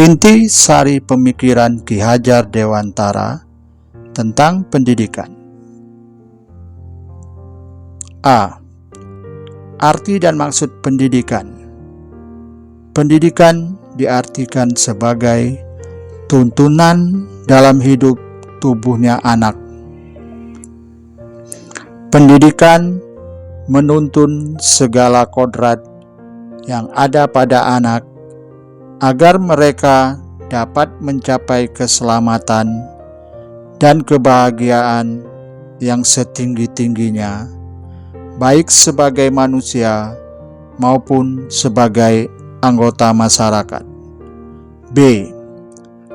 Inti sari pemikiran Ki Hajar Dewantara tentang pendidikan. A. Arti dan maksud pendidikan. Pendidikan diartikan sebagai tuntunan dalam hidup tubuhnya anak. Pendidikan menuntun segala kodrat yang ada pada anak agar mereka dapat mencapai keselamatan dan kebahagiaan yang setinggi-tingginya, baik sebagai manusia maupun sebagai anggota masyarakat. B.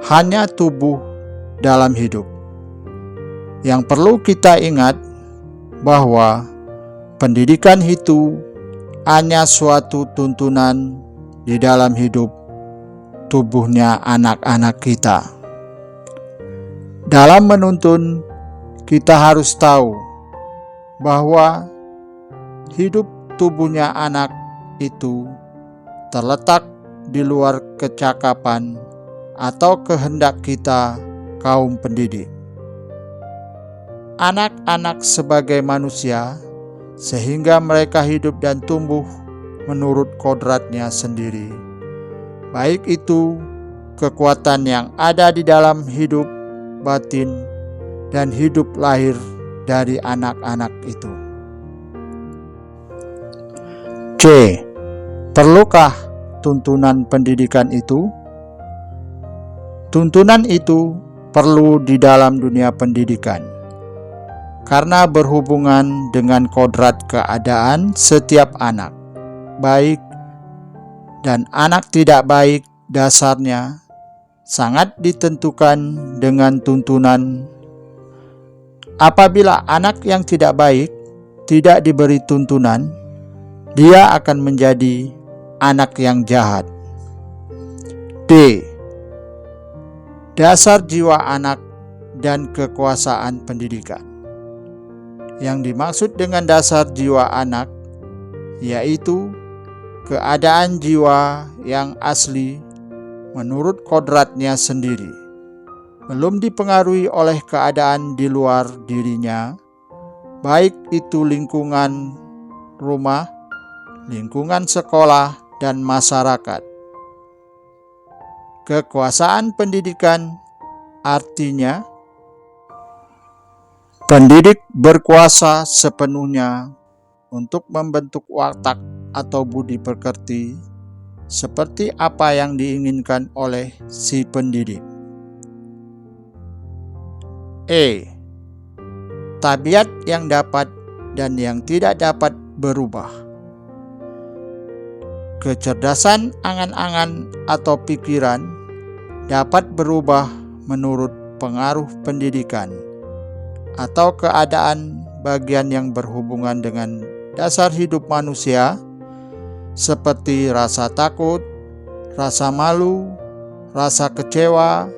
Hanya tubuh dalam hidup. Yang perlu kita ingat bahwa pendidikan itu hanya suatu tuntunan di dalam hidup tubuhnya anak-anak kita. Dalam menuntun, kita harus tahu bahwa hidup tubuhnya anak itu terletak di luar kecakapan atau kehendak kita, kaum pendidik. Anak-anak sebagai manusia, sehingga mereka hidup dan tumbuh menurut kodratnya sendiri, baik itu kekuatan yang ada di dalam hidup batin dan hidup lahir dari anak-anak itu. C. Perlukah tuntunan pendidikan itu? Tuntunan itu perlu di dalam dunia pendidikan, karena berhubungan dengan kodrat keadaan setiap anak, baik dan anak tidak baik. Dasarnya sangat ditentukan dengan tuntunan. Apabila anak yang tidak baik tidak diberi tuntunan, dia akan menjadi anak yang jahat. D. Dasar jiwa anak dan kekuasaan pendidikan. Yang dimaksud dengan dasar jiwa anak yaitu keadaan jiwa yang asli menurut kodratnya sendiri, belum dipengaruhi oleh keadaan di luar dirinya, baik itu lingkungan rumah, lingkungan sekolah, dan masyarakat. Kekuasaan pendidikan artinya pendidik berkuasa sepenuhnya untuk membentuk watak atau budi pekerti seperti apa yang diinginkan oleh si pendidik. E. Tabiat yang dapat dan yang tidak dapat berubah. Kecerdasan angan-angan atau pikiran dapat berubah menurut pengaruh pendidikan atau keadaan bagian yang berhubungan dengan dasar hidup manusia, seperti rasa takut, rasa malu, rasa kecewa,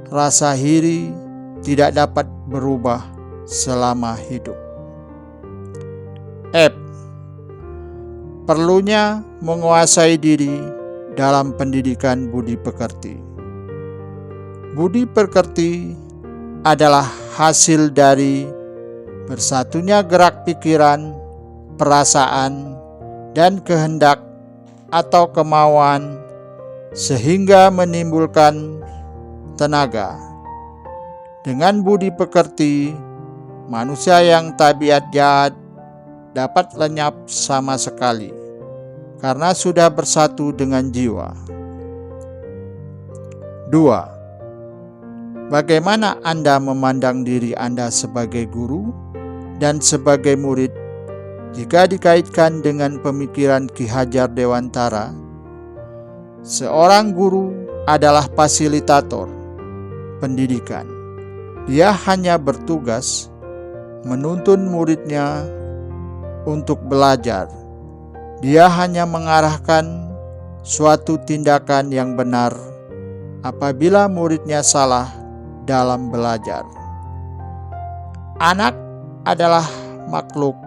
rasa iri tidak dapat berubah selama hidup. F. Perlunya menguasai diri dalam pendidikan budi pekerti. Budi pekerti adalah hasil dari bersatunya gerak pikiran, perasaan, dan kehendak atau kemauan sehingga menimbulkan tenaga. Dengan budi pekerti, manusia yang tabiat jahat dapat lenyap sama sekali karena sudah bersatu dengan jiwa. 2. Bagaimana Anda memandang diri Anda sebagai guru dan sebagai murid jika dikaitkan dengan pemikiran Ki Hajar Dewantara? Seorang guru adalah fasilitator pendidikan. Dia hanya bertugas menuntun muridnya untuk belajar. Dia hanya mengarahkan suatu tindakan yang benar apabila muridnya salah dalam belajar. Anak adalah makhluk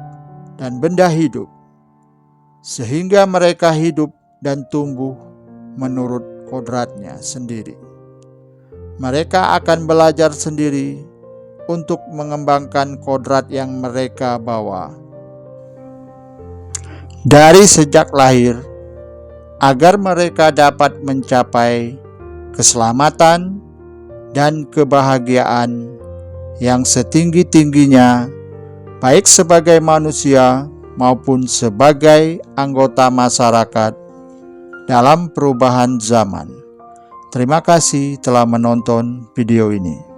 dan benda hidup, sehingga mereka hidup dan tumbuh menurut kodratnya sendiri. Mereka akan belajar sendiri untuk mengembangkan kodrat yang mereka bawa dari sejak lahir, agar mereka dapat mencapai keselamatan dan kebahagiaan yang setinggi-tingginya, baik sebagai manusia maupun sebagai anggota masyarakat dalam perubahan zaman. Terima kasih telah menonton video ini.